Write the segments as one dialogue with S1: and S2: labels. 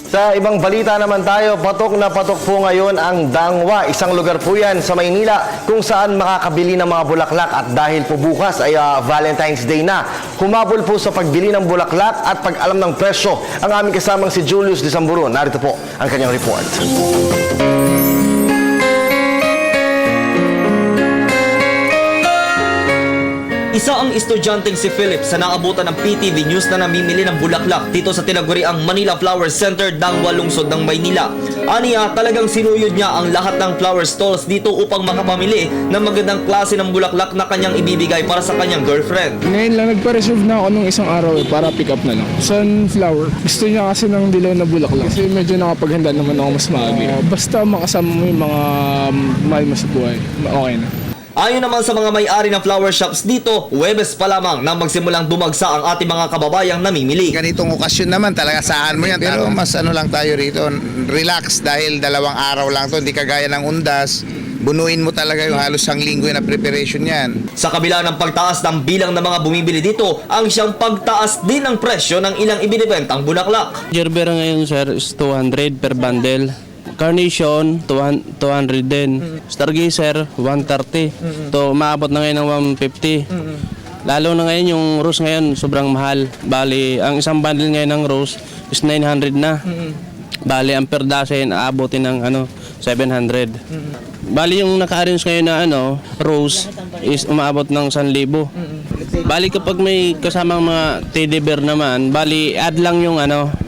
S1: Sa ibang balita naman tayo, patok na patok po ngayon ang Dangwa. Isang lugar po yan sa Maynila kung saan makakabili ng mga bulaklak at dahil po bukas ay Valentine's Day na. Humabol po sa pagbili ng bulaklak at pag-alam ng presyo ang aming kasamang si Julius de Samburo. Narito po ang kanyang report.
S2: Isa ang estudyanteng si Philip sa naabutan ng PTV News na namimili ng bulaklak dito sa tinaguriang Manila Flower Center, Dangwa, lungsod ng Maynila. Aniya, talagang sinuyod niya ang lahat ng flower stalls dito upang makapamili ng magandang klase ng bulaklak na kanyang ibibigay para sa kanyang girlfriend.
S3: Ngayon lang nagpa-reserve na ako nung isang araw para pick up na lang. Sunflower. Gusto niya kasi ng dilaw na bulaklak. Kasi medyo nakapaghanda naman ako mas maaga. Basta makasama mo yung mga mahal mo sa buhay, okay na.
S2: Ayon naman sa mga may-ari ng flower shops dito, Huwebes pa lamang nang magsimulang dumagsa ang ating mga kababayang namimili.
S4: Ganitong okasyon naman talaga saan mo yan. Pero mas ano lang tayo rito, relax dahil 2 araw lang to, hindi kagaya ng Undas. Bunuin mo talaga yung halos isang linggo na preparation yan.
S2: Sa kabila ng pagtaas ng bilang ng mga bumibili dito, ang siyang pagtaas din ng presyo ng ilang ibinibentang bulaklak.
S5: Gerbera ngayon sir is 200 per bundle. Carnation, 200 din. Stargazer, 130. To maabot na ngayon ng 150. Lalo na ngayon yung rose ngayon sobrang mahal. Bali, ang isang bundle ngayon ng rose is 900 na. Bali, ang per dozen aabotin ng 700. Bali, yung naka-arrange ngayon na rose is umaabot ng 1,000. Bali, kapag may kasamang mga teddy bear naman, bali, add lang yung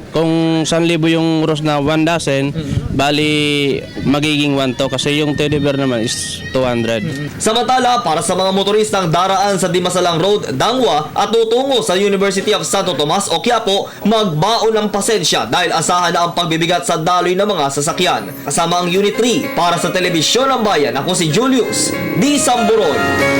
S5: kung 1,000 yung rose na 1 dozen, bali magiging 1 to kasi yung teddy bear naman is 200.
S2: Samantala, para sa mga motoristang daraan sa Dimasalang Road, Dangwa at tutungo sa University of Santo Tomas o Quiapo, magbaon ng pasensya dahil asahan na ang pagbibigat sa daloy ng mga sasakyan. Kasama ang Unit 3 para sa Telebisyon ng Bayan, ako si Julius D. Samburon.